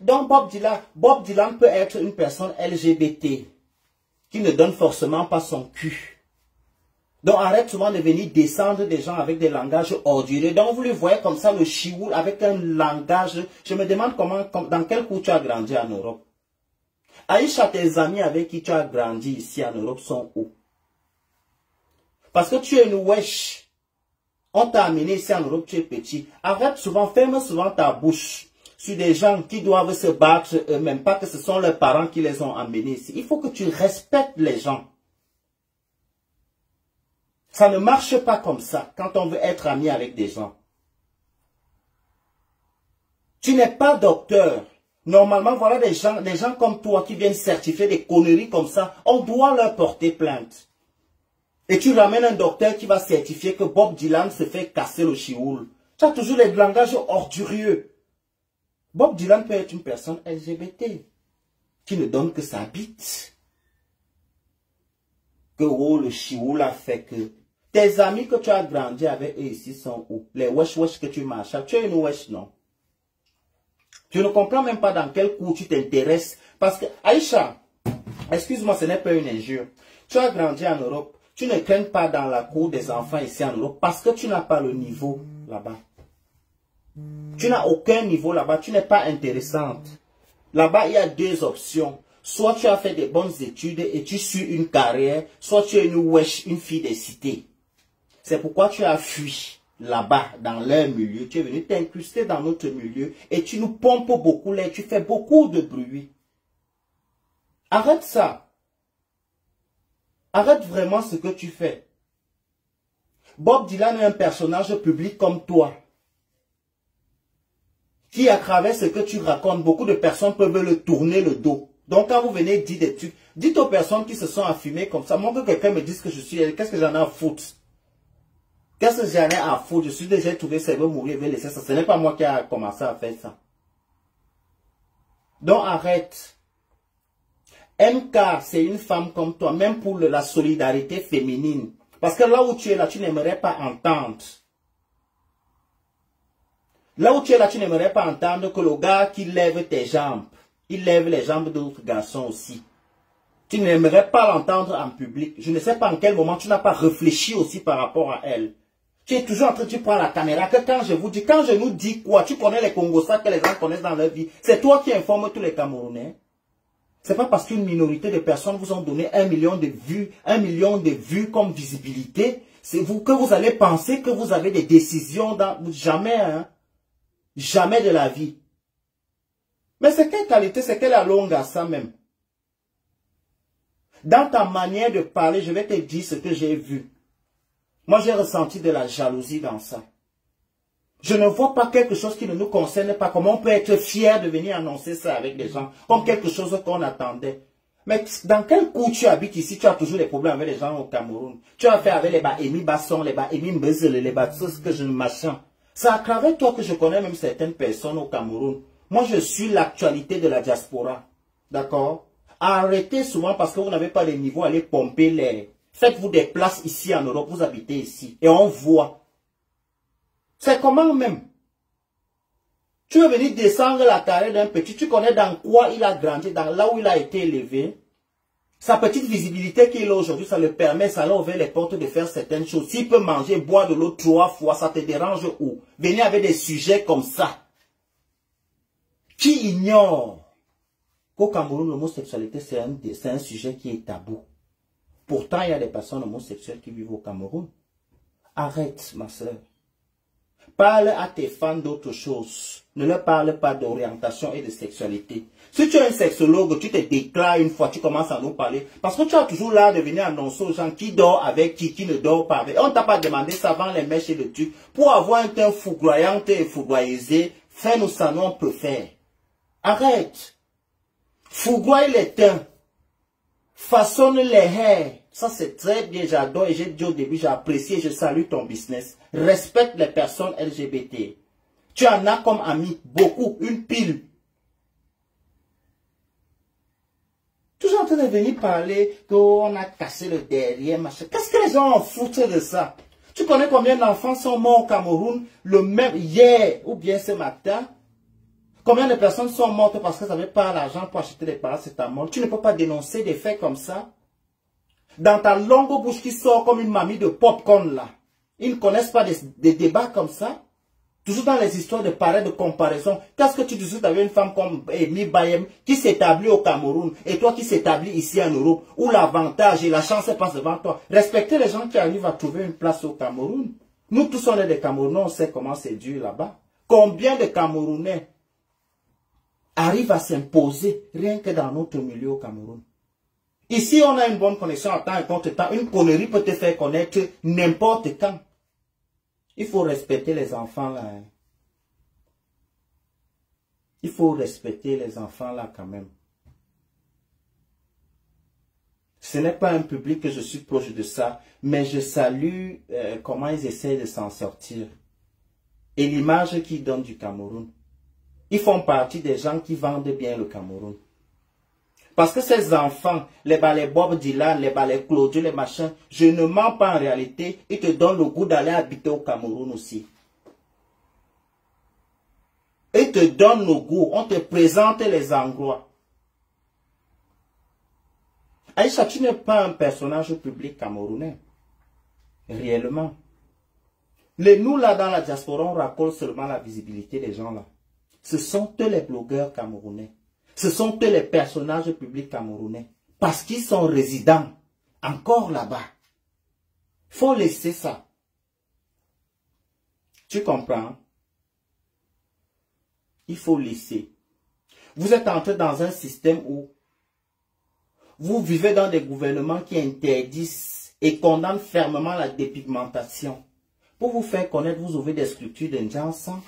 Donc Bob Dylan peut être une personne LGBT qui ne donne forcément pas son cul. Donc arrête souvent de venir descendre des gens avec des langages orduriers. Donc vous le voyez comme ça, le chioul avec un langage. Je me demande dans quel cours tu as grandi en Europe. Aïcha, tes amis avec qui tu as grandi ici en Europe sont où? Parce que tu es une wesh. On t'a amené ici en Europe, tu es petit. Arrête souvent, ferme souvent ta bouche sur des gens qui doivent se battre eux-mêmes. Pas que ce sont leurs parents qui les ont amenés ici. Il faut que tu respectes les gens. Ça ne marche pas comme ça quand on veut être ami avec des gens. Tu n'es pas docteur. Normalement, voilà des gens comme toi qui viennent certifier des conneries comme ça. On doit leur porter plainte. Et tu ramènes un docteur qui va certifier que Bob Dylan se fait casser le chioul. Tu as toujours les langages ordurieux. Bob Dylan peut être une personne LGBT qui ne donne que sa bite. Que oh, le chioul a fait que... Tes amis que tu as grandi avec eux ici sont où? Les wesh que tu marches. Tu es une wesh, non? Je ne comprends même pas dans quel cours tu t'intéresses. Parce que, Aïcha, excuse-moi, ce n'est pas une injure. Tu as grandi en Europe. Tu ne crains pas dans la cour des enfants ici en Europe parce que tu n'as pas le niveau là-bas. Tu n'as aucun niveau là-bas. Tu n'es pas intéressante. Là-bas, il y a deux options. Soit tu as fait des bonnes études et tu suis une carrière, soit tu es une wesh, une fille des cités. C'est pourquoi tu as fui là-bas, dans leur milieu. Tu es venu t'incruster dans notre milieu et tu nous pompes beaucoup l'air. Tu fais beaucoup de bruit. Arrête ça. Arrête vraiment ce que tu fais. Bob Dylan est un personnage public comme toi. Qui, à travers ce que tu racontes, beaucoup de personnes peuvent le tourner le dos. Donc, quand vous venez dire des trucs, dites aux personnes qui se sont affirmées comme ça, moi que quelqu'un me dise que je suis, qu'est-ce que j'en ai à foutre? Qu'est-ce que j'en ai à foutre? Je suis déjà trouvé, ça veut mourir, je vais laisser ça. Ce n'est pas moi qui a commencé à faire ça. Donc, arrête. MK, c'est une femme comme toi, même pour la solidarité féminine. Parce que là où tu es là, tu n'aimerais pas entendre. Là où tu es là, tu n'aimerais pas entendre que le gars qui lève tes jambes, il lève les jambes d'autres garçons aussi. Tu n'aimerais pas l'entendre en public. Je ne sais pas en quel moment tu n'as pas réfléchi aussi par rapport à elle. Tu es toujours en train de prendre la caméra. Que quand je nous dis quoi, tu connais les Congolais que les gens connaissent dans leur vie. C'est toi qui informes tous les Camerounais. C'est pas parce qu'une minorité de personnes vous ont donné 1 million de vues comme visibilité, c'est vous que vous allez penser que vous avez des décisions dans jamais, hein. Jamais de la vie. Mais c'est quelle qualité, c'est quelle longue à ça même. Dans ta manière de parler, je vais te dire ce que j'ai vu. Moi, j'ai ressenti de la jalousie dans ça. Je ne vois pas quelque chose qui ne nous concerne pas. Comment on peut être fier de venir annoncer ça avec les gens, comme quelque chose qu'on attendait. Mais dans quel cours tu habites ici, tu as toujours des problèmes avec les gens au Cameroun. Tu as fait avec les Bahemi Basson, les Bahemi Mbezele, les Batsos que je ne machin. C'est à travers toi que je connais même certaines personnes au Cameroun. Moi, je suis l'actualité de la diaspora. D'accord? Arrêtez souvent parce que vous n'avez pas les niveaux, allez pomper l'air. Faites-vous des places ici en Europe, vous habitez ici. Et on voit. C'est comment même? Tu veux venir descendre la carrière d'un petit, tu connais dans quoi il a grandi, dans là où il a été élevé. Sa petite visibilité qu'il a aujourd'hui, ça le permet, ça leur ouvre les portes de faire certaines choses. S'il peut manger, boire de l'eau 3 fois, ça te dérange où? Venir avec des sujets comme ça. Qui ignore qu'au Cameroun, l'homosexualité, c'est un sujet qui est tabou. Pourtant, il y a des personnes homosexuelles qui vivent au Cameroun. Arrête, ma soeur. Parle à tes fans d'autre chose. Ne leur parle pas d'orientation et de sexualité. Si tu es un sexologue, tu te déclares une fois, tu commences à nous parler. Parce que tu as toujours l'art de venir annoncer aux gens qui dort avec qui ne dort pas avec. On ne t'a pas demandé ça avant les mèches et le truc. Pour avoir un teint foudroyant et foudroyé, fais-nous ça, nous on peut faire. Arrête. Foudroie les teints. Façonne les hairs. Ça c'est très bien, j'adore et j'ai dit au début, j'ai apprécié, je salue ton business. Respecte les personnes LGBT. Tu en as comme amis, beaucoup, une pile. Toujours en train de venir parler qu'on a cassé le derrière, machin. Qu'est-ce que les gens en foutent de ça? Tu connais combien d'enfants sont morts au Cameroun le même hier ou bien ce matin? Combien de personnes sont mortes parce qu'elles n'avaient pas l'argent pour acheter des paracétamol? Tu ne peux pas dénoncer des faits comme ça. Dans ta longue bouche qui sort comme une mamie de popcorn là. Ils ne connaissent pas des débats comme ça. Toujours dans les histoires de pareil, de comparaison. Qu'est-ce que tu discutes avec une femme comme Amy Bayem qui s'établit au Cameroun et toi qui s'établis ici en Europe où l'avantage et la chance passent devant toi? Respectez les gens qui arrivent à trouver une place au Cameroun. Nous tous on est des Camerounais, on sait comment c'est dur là-bas. Combien de Camerounais arrivent à s'imposer rien que dans notre milieu au Cameroun? Ici, on a une bonne connexion à temps et contre temps. Une connerie peut te faire connaître n'importe quand. Il faut respecter les enfants là. Hein. Il faut respecter les enfants là quand même. Ce n'est pas un public que je suis proche de ça, mais je salue comment ils essaient de s'en sortir. Et l'image qu'ils donnent du Cameroun. Ils font partie des gens qui vendent bien le Cameroun. Parce que ces enfants, les Bob Dylan, les Claudio, les machins, je ne mens pas en réalité, ils te donnent le goût d'aller habiter au Cameroun aussi. Ils te donnent le goût, on te présente les endroits. Aïcha, tu n'es pas un personnage public camerounais. Réellement. Nous là dans la diaspora, on raccole seulement la visibilité des gens là. Ce sont eux les blogueurs camerounais. Ce sont eux les personnages publics camerounais. Parce qu'ils sont résidents. Encore là-bas. Il faut laisser ça. Tu comprends? Il faut laisser. Vous êtes entré dans un système où vous vivez dans des gouvernements qui interdisent et condamnent fermement la dépigmentation. Pour vous faire connaître, vous ouvrez des structures d'Indjansan.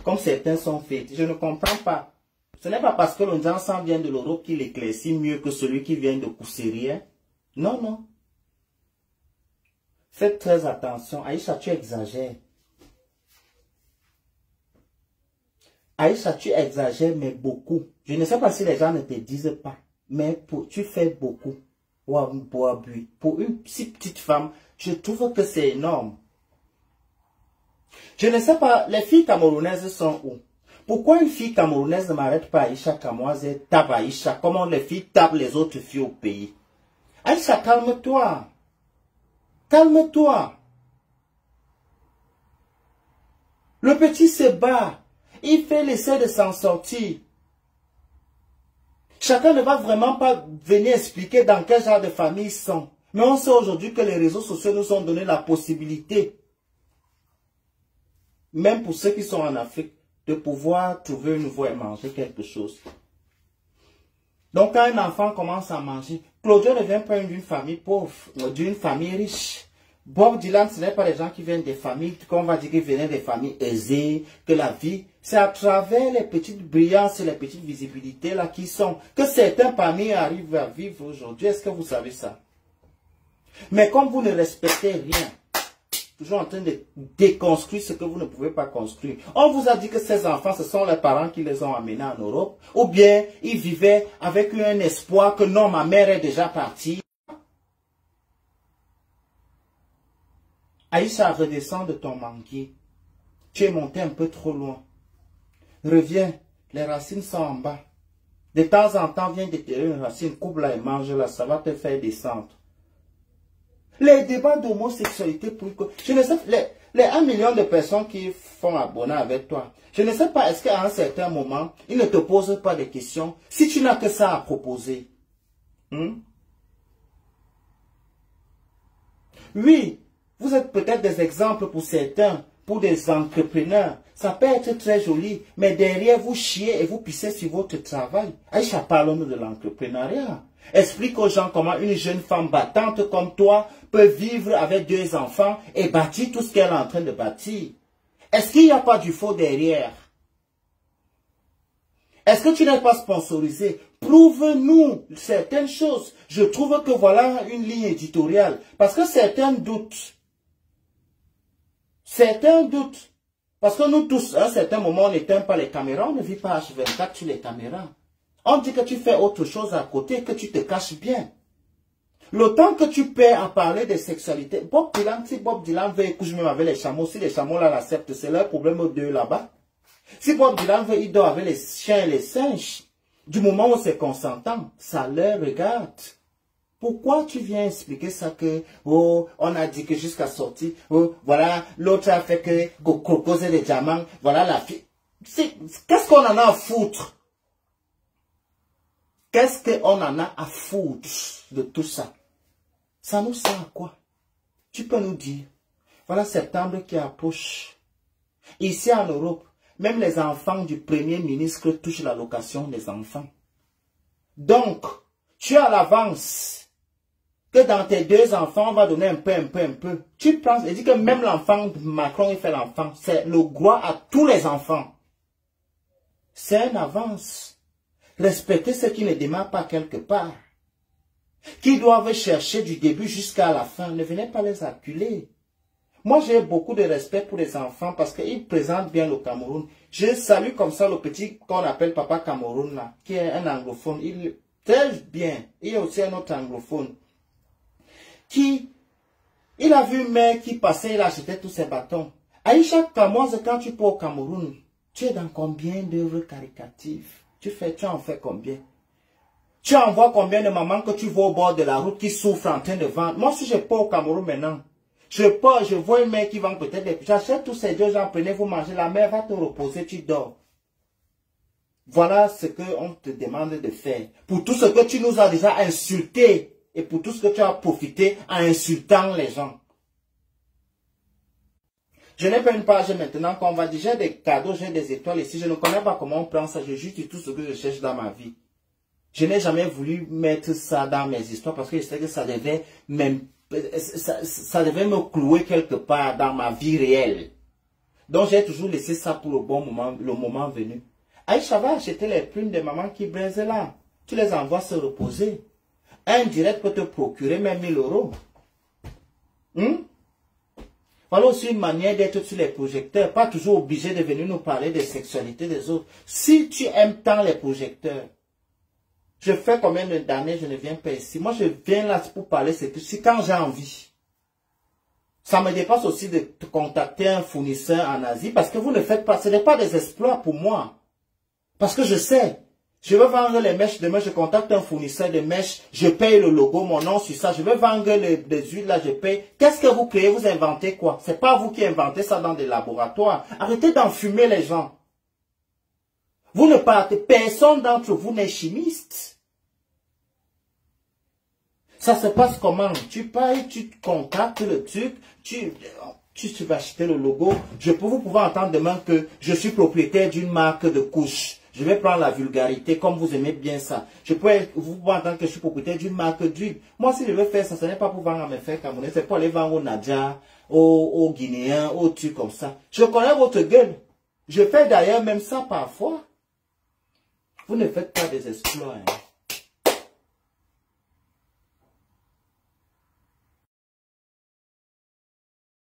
Comme certains sont faits. Je ne comprends pas. Ce n'est pas parce que le Ndjansan vient de l'Europe qu'il éclaircit mieux que celui qui vient de Kousséria. Non, non. Faites très attention. Aïcha, tu exagères. Aïcha, tu exagères, mais beaucoup. Je ne sais pas si les gens ne te disent pas. Mais tu fais beaucoup. Pour une si petite femme, je trouve que c'est énorme. Je ne sais pas, les filles camerounaises sont où? Pourquoi une fille camerounaise ne m'arrête pas Aïcha Kamoise et tape Aïcha, comment les filles tapent les autres filles au pays? Aïcha, calme-toi. Calme-toi. Le petit se bat. Il fait l'essai de s'en sortir. Chacun ne va vraiment pas venir expliquer dans quel genre de famille ils sont. Mais on sait aujourd'hui que les réseaux sociaux nous ont donné la possibilité, même pour ceux qui sont en Afrique, de pouvoir trouver une voie et manger quelque chose. Donc quand un enfant commence à manger, Claudio ne vient pas d'une famille pauvre, d'une famille riche. Bob Dylan, ce n'est pas des gens qui viennent des familles, qu'on va dire qu'ils venaient des familles aisées, que la vie, c'est à travers les petites brillances et les petites visibilités là qui sont, que certains parmi eux arrivent à vivre aujourd'hui. Est-ce que vous savez ça? Mais comme vous ne respectez rien, toujours en train de déconstruire ce que vous ne pouvez pas construire. On vous a dit que ces enfants, ce sont les parents qui les ont amenés en Europe. Ou bien, ils vivaient avec un espoir que non, ma mère est déjà partie. Aïcha, redescends de ton manguier. Tu es monté un peu trop loin. Reviens, les racines sont en bas. De temps en temps, viens déterrer une racine, coupe-la et mange-la, ça va te faire descendre. Les débats d'homosexualité, je ne sais, les 1 million de personnes qui font abonner avec toi, je ne sais pas, est-ce qu'à un certain moment, ils ne te posent pas de questions, si tu n'as que ça à proposer. Oui, vous êtes peut-être des exemples pour certains, pour des entrepreneurs. Ça peut être très joli, mais derrière vous chiez et vous pissez sur votre travail. Aïcha, parlons-nous de l'entrepreneuriat. Explique aux gens comment une jeune femme battante comme toi peut vivre avec 2 enfants et bâtir tout ce qu'elle est en train de bâtir. Est-ce qu'il n'y a pas du faux derrière? Est-ce que tu n'es pas sponsorisé? Prouve-nous certaines choses. Je trouve que voilà une ligne éditoriale. Parce que certains doutent. Certains doutent. Parce que nous tous, à un certain moment, on n'éteint pas les caméras. On ne vit pas H24 sur les caméras. On dit que tu fais autre chose à côté, que tu te caches bien. Le temps que tu perds à parler de sexualité, Bob Dylan, si Bob Dylan veut coucher même avec les chameaux, si les chameaux là l'acceptent, c'est leur problème d'eux là-bas. Si Bob Dylan veut, il dort avec les chiens et les singes. Du moment où c'est consentant, ça leur regarde. Pourquoi tu viens expliquer ça que, oh, on a dit que jusqu'à sortir, oh, voilà, l'autre a fait que, causer des diamants, voilà la fille. Qu'est-ce qu'on en a à foutre? Qu'est-ce qu'on en a à foutre de tout ça? Ça nous sert à quoi? Tu peux nous dire, voilà septembre qui approche. Ici en Europe, même les enfants du premier ministre touchent l'allocation des enfants. Donc, tu as l'avance que dans tes 2 enfants, on va donner un peu. Tu penses, et dis que même l'enfant de Macron, il fait l'enfant. C'est le droit à tous les enfants. C'est une avance. Respectez ceux qui ne démarrent pas quelque part. Qui doivent chercher du début jusqu'à la fin. Ne venez pas les acculer. Moi, j'ai beaucoup de respect pour les enfants parce qu'ils présentent bien le Cameroun. Je salue comme ça le petit qu'on appelle Papa Cameroun, là, qui est un anglophone. Il est très bien. Il y a aussi un autre anglophone. Il a vu une mère qui passait, il achetait tous ses bâtons. Aïcha Kamoise, quand tu pars au Cameroun, tu es dans combien d'œuvres caritatives? Tu en fais combien? Tu envoies combien de mamans que tu vois au bord de la route qui souffrent en train de vendre? Moi, si je pars au Cameroun maintenant, je vois une mère qui vend peut-être des... J'achète tous ces 2 gens, prenez-vous manger, la mère va te reposer, tu dors. Voilà ce qu'on te demande de faire. Pour tout ce que tu nous as déjà insulté et pour tout ce que tu as profité en insultant les gens. Je n'ai pas une page maintenant qu'on va dire, j'ai des cadeaux, j'ai des étoiles ici, je ne connais pas comment on prend ça, je juste dis tout ce que je cherche dans ma vie. Je n'ai jamais voulu mettre ça dans mes histoires parce que je sais que ça devait me clouer quelque part dans ma vie réelle. Donc j'ai toujours laissé ça pour le bon moment, le moment venu. Aïcha va acheter les plumes des mamans qui braisent là. Tu les envoies se reposer. Un direct peut te procurer même 1000 €. Voilà aussi une manière d'être sur les projecteurs. Pas toujours obligé de venir nous parler de sexualité des autres. Si tu aimes tant les projecteurs, je fais combien d'années je ne viens pas ici. Moi, je viens là pour parler c'est quand j'ai envie. Ça me dépasse aussi de te contacter un fournisseur en Asie parce que vous ne faites pas, ce n'est pas des exploits pour moi. Parce que je sais, je veux vendre les mèches, demain je contacte un fournisseur de mèches, je paye le logo, mon nom sur ça, je veux vendre des huiles là, je paye. Qu'est-ce que vous créez, vous inventez quoi? C'est pas vous qui inventez ça dans des laboratoires. Arrêtez d'enfumer les gens. Vous ne partez, personne d'entre vous n'est chimiste. Ça se passe comment? Tu payes, tu contactes le truc, tu vas acheter le logo. Vous pouvez entendre demain que je suis propriétaire d'une marque de couches. Je vais prendre la vulgarité comme vous aimez bien ça. Vous pouvez entendre que je suis propriétaire d'une marque d'huile. Moi, si je veux faire ça, ce n'est pas pour vendre à mes frères camerounais, c'est pour aller vendre aux Nadia, aux Guinéens, aux trucs comme ça. Je connais votre gueule. Je fais d'ailleurs même ça parfois. Vous ne faites pas des exploits. Hein.